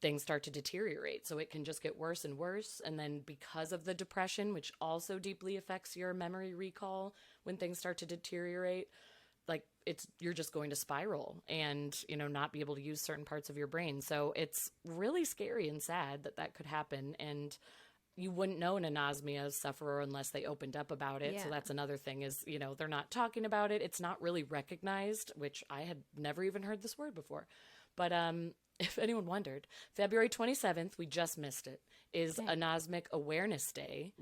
things start to deteriorate. So it can just get worse and worse. And then because of the depression, which also deeply affects your memory recall, when things start to deteriorate, like you're just going to spiral and, not be able to use certain parts of your brain. So it's really scary and sad that could happen. And you wouldn't know an anosmia sufferer unless they opened up about it. Yeah. So that's another thing is, they're not talking about it. It's not really recognized, which I had never even heard this word before. But if anyone wondered, February 27th, we just missed it, is Anosmic Awareness Day.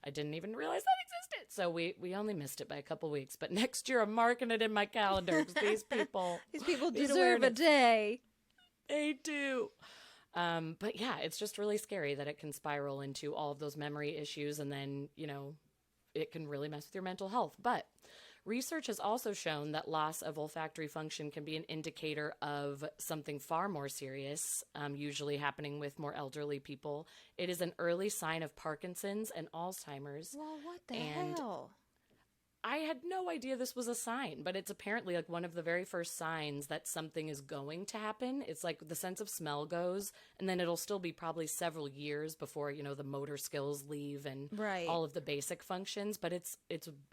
I didn't even realize that existed. So we only missed it by a couple weeks. But next year, I'm marking it in my calendar because these people deserve a day. They do. But yeah, it's just really scary that it can spiral into all of those memory issues, and then, it can really mess with your mental health. But research has also shown that loss of olfactory function can be an indicator of something far more serious, usually happening with more elderly people. It is an early sign of Parkinson's and Alzheimer's. Well, what the hell? I had no idea this was a sign, but it's apparently like one of the very first signs that something is going to happen. It's like the sense of smell goes, and then it'll still be probably several years before, the motor skills leave and all of the basic functions. But it's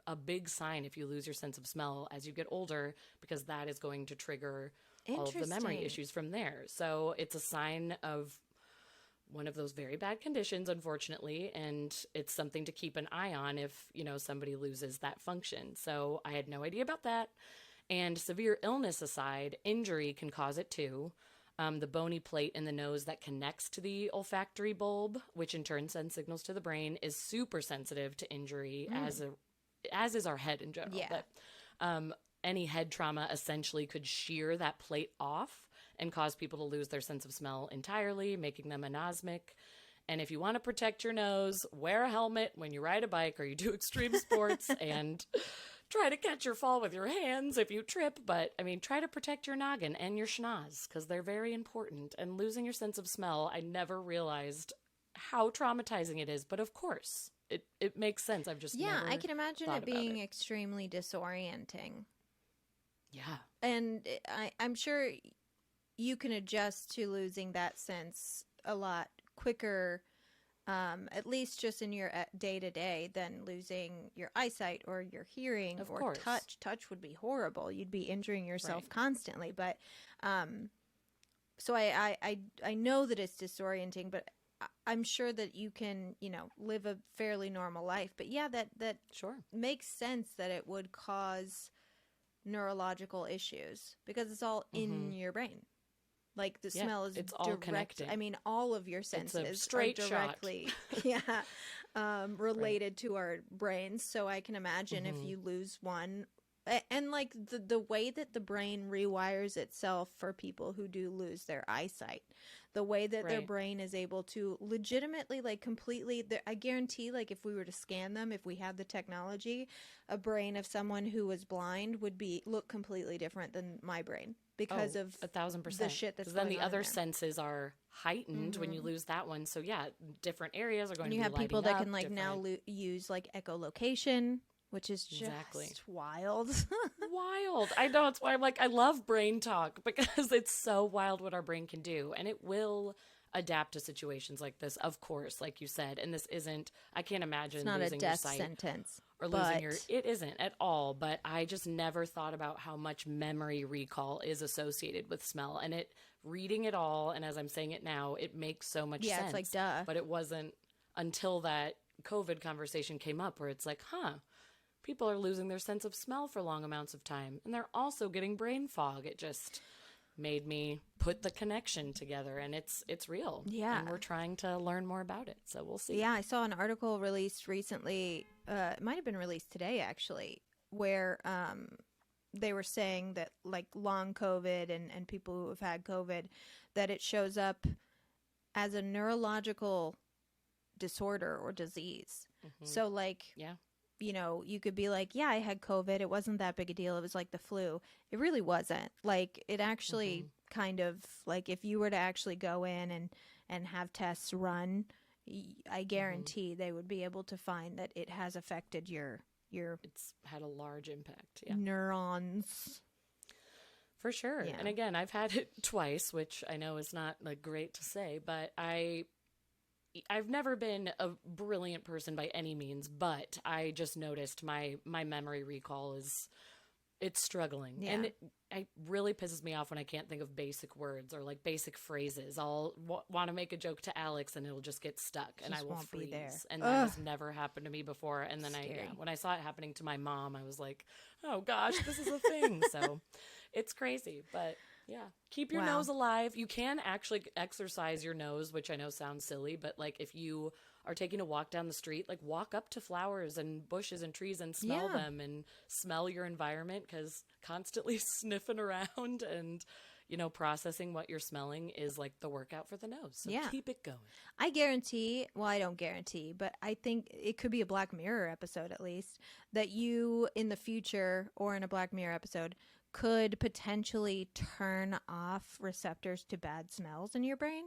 a big sign if you lose your sense of smell as you get older, because that is going to trigger all of the memory issues from there. So it's a sign of one of those very bad conditions, unfortunately, and it's something to keep an eye on if, somebody loses that function. So I had no idea about that. And severe illness aside, injury can cause it too. The bony plate in the nose that connects to the olfactory bulb, which in turn sends signals to the brain, is super sensitive to injury, as is our head in general. Yeah. But any head trauma essentially could shear that plate off and cause people to lose their sense of smell entirely, making them anosmic. And if you want to protect your nose, wear a helmet when you ride a bike or you do extreme sports, and try to catch your fall with your hands if you trip. But, try to protect your noggin and your schnoz, because they're very important. And losing your sense of smell, I never realized how traumatizing it is. But of course, it makes sense. I've just never I can imagine it being it. extremely disorienting. Yeah. And I'm sure you can adjust to losing that sense a lot quicker, at least just in your day-to-day, than losing your eyesight or your hearing or touch. Touch would be horrible. You'd be injuring yourself constantly. But so I know that it's disorienting, but I'm sure that you can, live a fairly normal life. But yeah, that sure makes sense that it would cause neurological issues because it's all in your brain. Like the smell is it's all connected. All of your senses it's a straight are directly related to our brains. So I can imagine if you lose one, and like the way that the brain rewires itself for people who do lose their eyesight, the way that their brain is able to legitimately, like completely, I guarantee, like if we were to scan them, if we had the technology, a brain of someone who was blind would look completely different than my brain. Because of 1,000%. The shit that's then going the on other there. Senses are heightened when you lose that one. So yeah, different areas are going and to be you have people that can like different. now use like echolocation, which is just wild. Wild. I know. It's why I'm like, I love brain talk, because it's so wild what our brain can do, and it will adapt to situations like this, of course, like you said. And this isn't, I can't imagine it's not losing a death your sight sentence or losing your, it isn't at all. But I just never thought about how much memory recall is associated with smell, and reading it all. And as I'm saying it now, it makes so much sense. Yeah, it's like, duh. But it wasn't until that COVID conversation came up where it's like, people are losing their sense of smell for long amounts of time, and they're also getting brain fog. It just, made me put the connection together, and it's real. Yeah. And we're trying to learn more about it. So we'll see. Yeah, I saw an article released recently. It might have been released today, actually, where they were saying that, like, long COVID and people who have had COVID, that it shows up as a neurological disorder or disease. So, like, Yeah. you know, you could be like, yeah, I had COVID. It wasn't that big a deal. It was like the flu. It really wasn't. Like, it actually kind of, like, if you were to actually go in and have tests run, I guarantee they would be able to find that it has affected your It's had a large impact. Yeah. neurons. For sure. Yeah. And again, I've had it twice, which I know is not like great to say, but I've never been a brilliant person by any means, but I just noticed my memory recall it's struggling. Yeah. And it really pisses me off when I can't think of basic words or like basic phrases. I'll want to make a joke to Alex and it'll just get stuck and I Just will won't be freeze. there. And that has never happened to me before. And then Scary. when I saw it happening to my mom, I was like, oh gosh, this is a thing. So it's crazy, but yeah, keep your Wow. nose alive. You can actually exercise your nose, which I know sounds silly, but like if you are taking a walk down the street, like walk up to flowers and bushes and trees and smell Yeah. them and smell your environment, because constantly sniffing around and, you know, processing what you're smelling is like the workout for the nose. So Yeah. keep it going. I guarantee, well, I don't guarantee, but I think it could be a Black Mirror episode at least, that you in the future or in a Black Mirror episode could potentially turn off receptors to bad smells in your brain.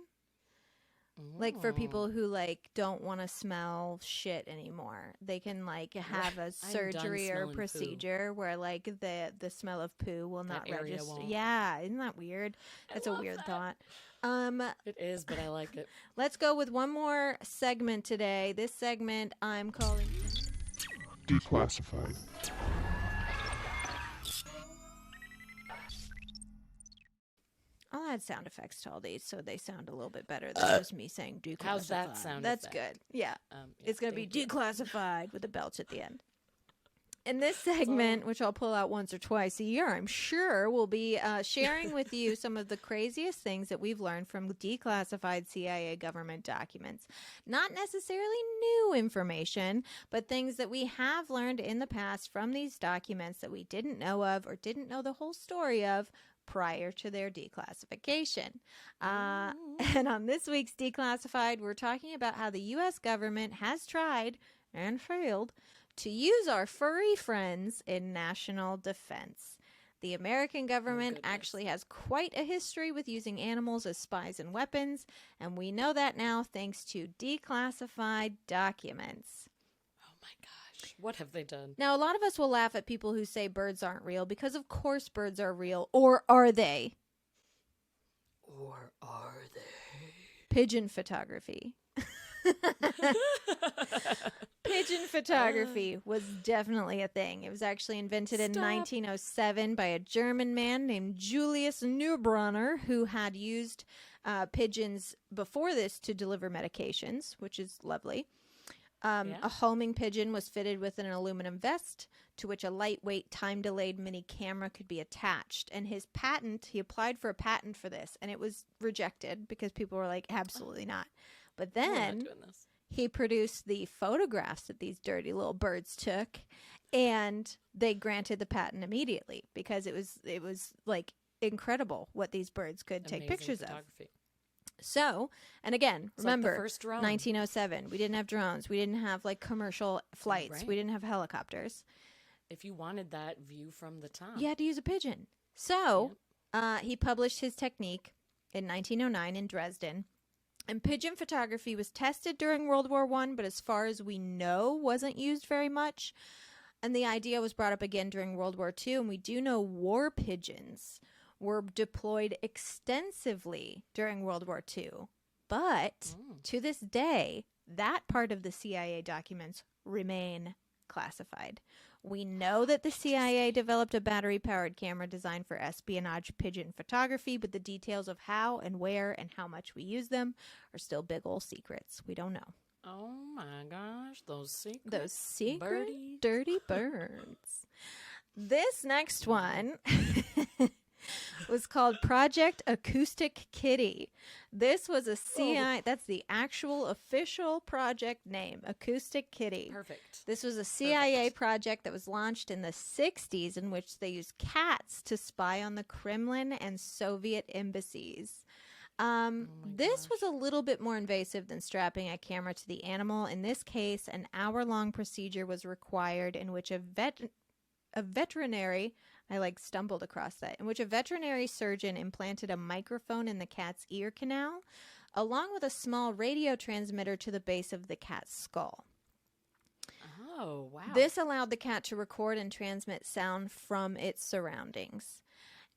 Like for people who like don't want to smell shit anymore, they can like have a surgery or smelling poo. procedure where like the smell of poo will not area register. won't. Yeah, isn't that weird? That's a love weird that. thought. It is, but I like it. Let's go with one more segment today. This segment I'm calling Declassified. I'll add sound effects to all these so they sound a little bit better than just me saying declassified. How's that sound That's effect? good. Yeah. Yeah, It's going to be thank you. declassified with a belch at the end. In this segment, which I'll pull out once or twice a year, I'm sure, we'll be sharing with you some of the craziest things that we've learned from declassified CIA government documents. Not necessarily new information, but things that we have learned in the past from these documents that we didn't know of or didn't know the whole story of prior to their declassification. And on this week's Declassified, we're talking about how the U.S. government has tried and failed to use our furry friends in national defense. The American government goodness. actually has quite a history with using animals as spies and weapons, and we know that now thanks to declassified documents. Oh my gosh. What have they done? Now, a lot of us will laugh at people who say birds aren't real because, of course, birds are real. Or are they? Or are they? Pigeon photography. Pigeon photography was definitely a thing. It was actually invented in Stop. 1907 by a German man named Julius Neubrunner, who had used pigeons before this to deliver medications, which is lovely. Yeah. A homing pigeon was fitted with an aluminum vest to which a lightweight, time-delayed mini camera could be attached. And his patent, he applied for a patent for this, and it was rejected because people were like, absolutely not. But We're not then doing this. he produced the photographs that these dirty little birds took, and they granted the patent immediately because it was like incredible what these birds could take Amazing pictures of. photography. So, and again, It's like the remember, first drone. 1907, we didn't have drones, we didn't have like commercial flights, Right. we didn't have helicopters. If you wanted that view from the top. You had to use a pigeon. So, he published his technique in 1909 in Dresden. And pigeon photography was tested during World War I, but as far as we know, wasn't used very much. And the idea was brought up again during World War II, and we do know war pigeons were deployed extensively during World War II. But to this day, that part of the CIA documents remain classified. We know that the CIA developed a battery-powered camera designed for espionage pigeon photography, but the details of how and where and how much we use them are still big ol' secrets. We don't know. Oh my gosh, those secret Those secret birdies. dirty birds. This next one was called Project Acoustic Kitty. This was a that's the actual official project name, Acoustic Kitty. Perfect. This was a CIA project that was launched in the 60s in which they used cats to spy on the Kremlin and Soviet embassies. This was a little bit more invasive than strapping a camera to the animal. In this case, an hour-long procedure was required in which a veterinary, I stumbled across that, in which a veterinary surgeon implanted a microphone in the cat's ear canal, along with a small radio transmitter to the base of the cat's skull. Oh, wow. This allowed the cat to record and transmit sound from its surroundings.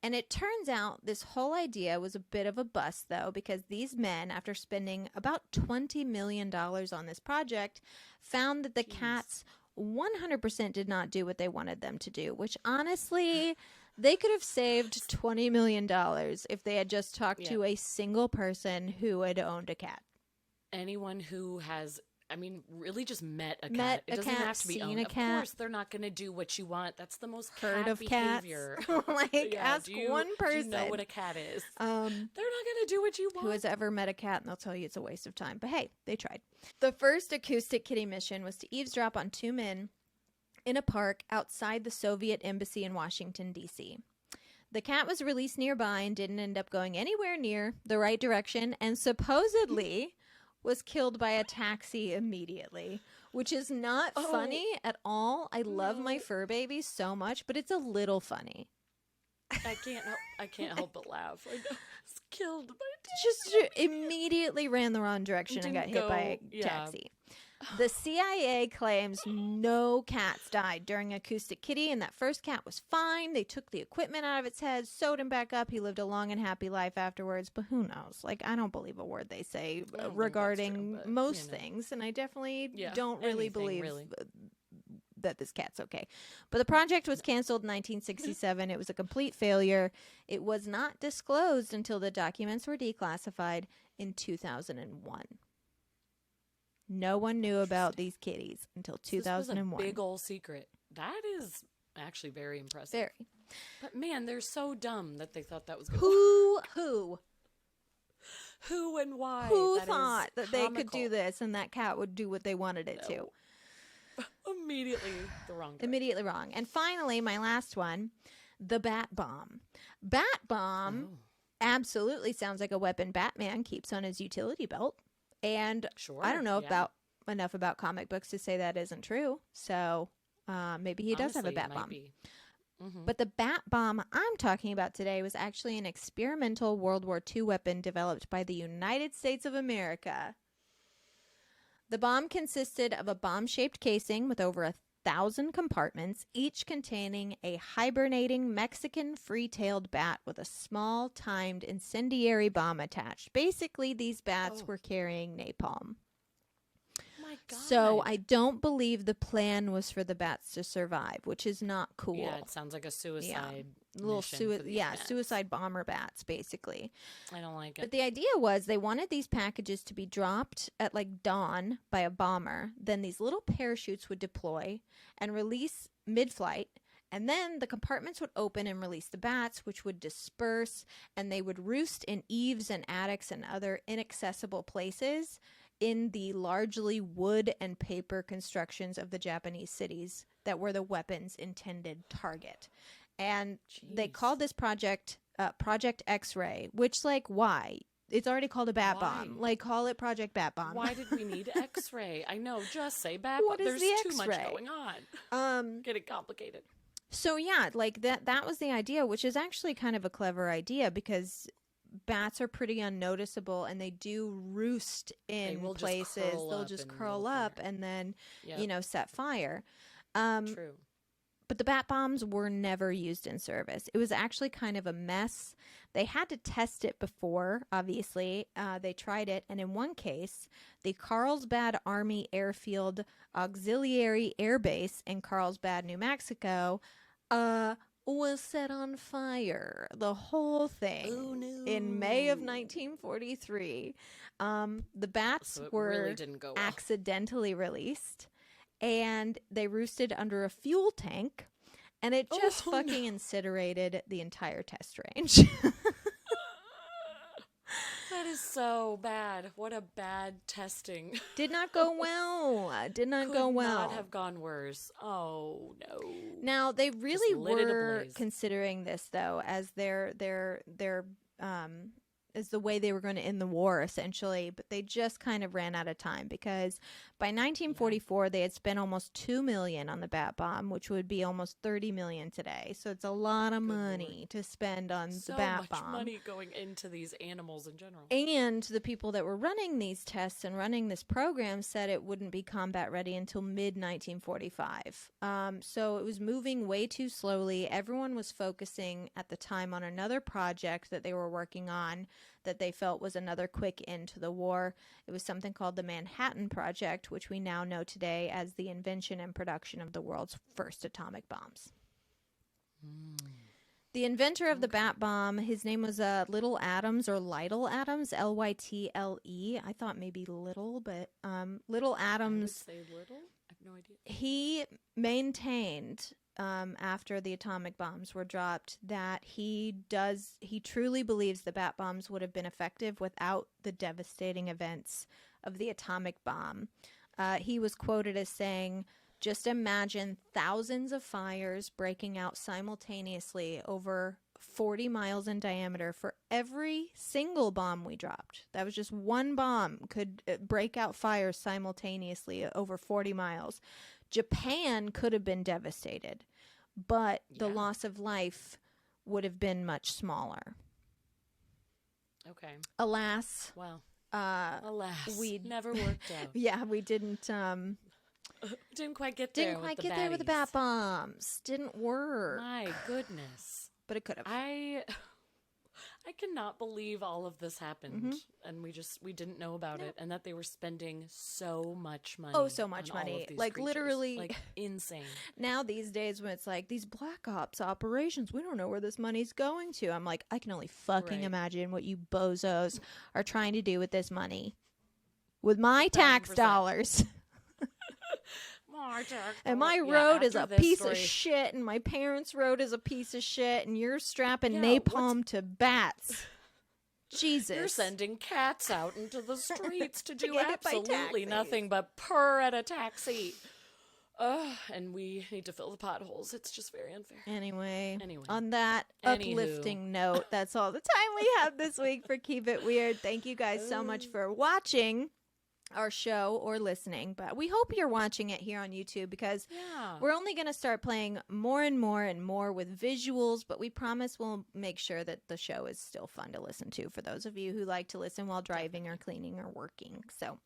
And it turns out this whole idea was a bit of a bust, though, because these men, after spending about $20 million on this project, found that the cats 100% did not do what they wanted them to do, which honestly, they could have saved $20 million if they had just talked to a single person who had owned a cat. Anyone who has, really just met a cat. It doesn't have to be owned. Of course, they're not going to do what you want. That's the most Heard of behavior. Cats? Ask one person. Do you know what a cat is? They're not going to do what you want. Who has ever met a cat, and they'll tell you it's a waste of time. But hey, they tried. The first Acoustic Kitty mission was to eavesdrop on two men in a park outside the Soviet embassy in Washington, D.C. The cat was released nearby and didn't end up going anywhere near the right direction, and supposedly was killed by a taxi immediately, which is not funny at all. I love my fur babies so much, but it's a little funny. I can't help but laugh. I was killed by a taxi. Just immediately ran the wrong direction and got hit by a taxi. The CIA claims no cats died during Acoustic Kitty, and that first cat was fine. They took the equipment out of its head, sewed him back up. He lived a long and happy life afterwards, but who knows? I don't believe a word they say regarding most things, and I definitely don't really believe that this cat's okay. But the project was canceled in 1967. It was a complete failure. It was not disclosed until the documents were declassified in 2001. No one knew about these kitties until 2001. This was a big old secret. That is actually very impressive. Very. But man, they're so dumb that they thought that was going to Who and why? Who thought that they could do this and that cat would do what they wanted it to? Immediately the wrong direction. Immediately wrong. And finally, my last one, the bat bomb. Bat bomb absolutely sounds like a weapon Batman keeps on his utility belt. And I don't know enough about comic books to say that isn't true. So maybe he does have a bat bomb. But the bat bomb I'm talking about today was actually an experimental World War II weapon developed by the United States of America. The bomb consisted of a bomb-shaped casing with over 1,000 compartments, each containing a hibernating Mexican free-tailed bat with a small, timed incendiary bomb attached. Basically, these bats were carrying napalm. My God. So I don't believe the plan was for the bats to survive, which is not cool. Yeah, it sounds like a suicide little bats. suicide bomber bats, basically. I don't like it. But the idea was they wanted these packages to be dropped at dawn by a bomber. Then these little parachutes would deploy and release mid-flight. And then the compartments would open and release the bats, which would disperse, and they would roost in eaves and attics and other inaccessible places in the largely wood and paper constructions of the Japanese cities that were the weapon's intended target. And they called this project Project X-Ray, which, why? It's already called a bat bomb. Call it Project Bat Bomb. Why did we need X-ray? I know, just say bat bomb. What is There's the too X-ray? much going on. Getting complicated. So, yeah, that was the idea, which is actually kind of a clever idea because bats are pretty unnoticeable and they do roost in places. They'll just curl up and then, set fire. True. But the bat bombs were never used in service. It was actually kind of a mess. They had to test it before, obviously. They tried it. And in one case, the Carlsbad Army Airfield Auxiliary Air Base in Carlsbad, New Mexico, was set on fire. The whole thing in May of 1943. The bats were accidentally released. And they roosted under a fuel tank, and it just Oh, fucking no. incinerated the entire test range. That is so bad. What a bad testing. Did not go well. Did not go Could well. not have gone worse. Oh, no. Now they really lit it were ablaze. considering this though as their as the way they were going to end the war essentially, but they just kind of ran out of time because by 1944 they had spent almost $2 million on the bat bomb, which would be almost $30 million today. So it's a lot of money to spend on So the bat much bomb. money going into these animals in general. And the people that were running these tests and running this program said it wouldn't be combat ready until mid-1945. So it was moving way too slowly. Everyone was focusing at the time on another project that they were working on that they felt was another quick end to the war. It was something called the Manhattan Project, which we now know today as the invention and production of the world's first atomic bombs. The inventor of the bat bomb, his name was Little Adams or Lytle Adams, Lytle. I thought maybe Little, but Little I would Adams, say little. I have no idea. he maintained after the atomic bombs were dropped that he truly believes the bat bombs would have been effective without the devastating events of the atomic bomb. He was quoted as saying, "Just imagine thousands of fires breaking out simultaneously over 40 miles in diameter for every single bomb we dropped." That was just one bomb could break out fires simultaneously over 40 miles. Japan could have been devastated, but the loss of life would have been much smaller. Okay. Alas. Well, Alas. we never worked out. Yeah, we didn't Didn't quite get there. Didn't quite get there with the bat bombs. Didn't work. My goodness. But it could have. I cannot believe all of this happened, and we didn't know about it, and that they were spending so much money. Oh, so much on all money. of these Like, creatures. literally. like insane. Now these days when it's like these black ops operations, we don't know where this money's going to. I'm like, I can only fucking Right. imagine what you bozos are trying to do with this money. With my tax 1000%. dollars. And my road is a piece of shit, and my parents' road is a piece of shit, and you're strapping napalm to bats. Jesus. You're sending cats out into the streets to do get hit by absolutely taxis. nothing but purr at a taxi. And we need to fill the potholes. It's just very unfair. Anyway, Anyway. on that Anywho. uplifting note, that's all the time we have this week for Keep It Weird. Thank you guys so much for watching our show or listening, but we hope you're watching it here on YouTube because we're only going to start playing more and more and more with visuals, but we promise we'll make sure that the show is still fun to listen to for those of you who like to listen while driving or cleaning or working. So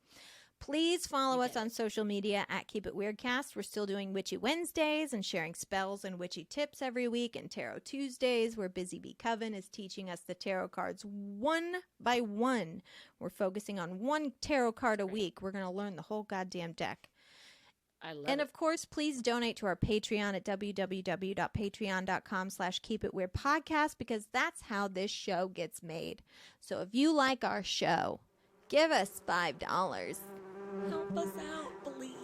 please follow us on social media at Keep It Weirdcast. We're still doing Witchy Wednesdays and sharing spells and witchy tips every week, and Tarot Tuesdays where Busy Bee Coven is teaching us the tarot cards one by one. We're focusing on one tarot card a week. We're going to learn the whole goddamn deck. I love And it. of course, please donate to our Patreon at www.patreon.com/keepitweirdpodcast because that's how this show gets made. So if you like our show, give us $5. Help us out, please.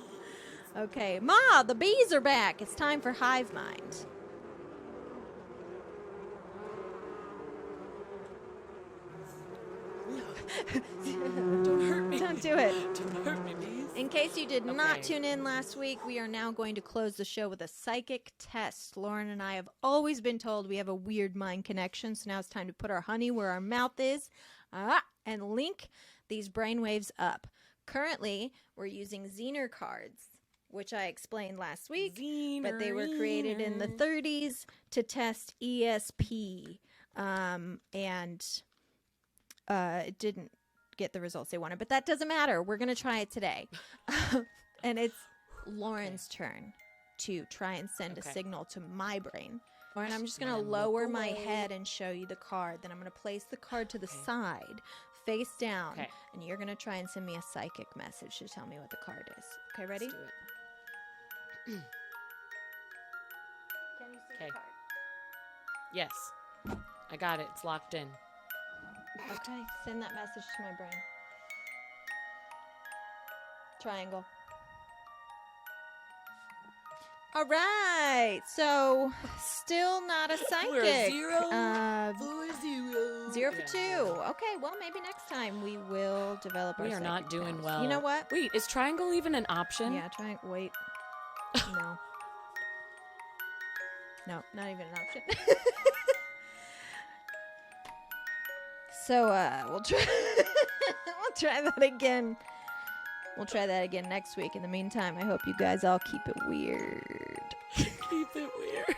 Okay, Ma, the bees are back. It's time for Hive Mind. Don't hurt me. Don't do it. Don't hurt me, please. In case you did not Okay. tune in last week, we are now going to close the show with a psychic test. Lauren and I have always been told we have a weird mind connection, so now it's time to put our honey where our mouth is and link these brainwaves up. Currently, we're using Zener cards, which I explained last week, but they were created in the 30s to test ESP, and it didn't get the results they wanted, but that doesn't matter. We're going to try it today. And it's Lauren's turn to try and send a signal to my brain. Lauren, I'm just going to lower my head and show you the card. Then I'm going to place the card to the side, face down, and you're going to try and send me a psychic message to tell me what the card is. Okay, ready? Let's do it. Can you see the card? Yes. I got it. It's locked in. Okay, send that message to my brain. Triangle. All right. So, still not a psychic. We're a 0 for 0. 0 for 2. Okay, well, maybe next time we will develop our We are not psychic doing powers. well. You know what? Wait, is triangle even an option? Yeah, wait. No. No, not even an option. So, we'll try we'll try that again. We'll try that again next week. In the meantime, I hope you guys all keep it weird. Keep it weird.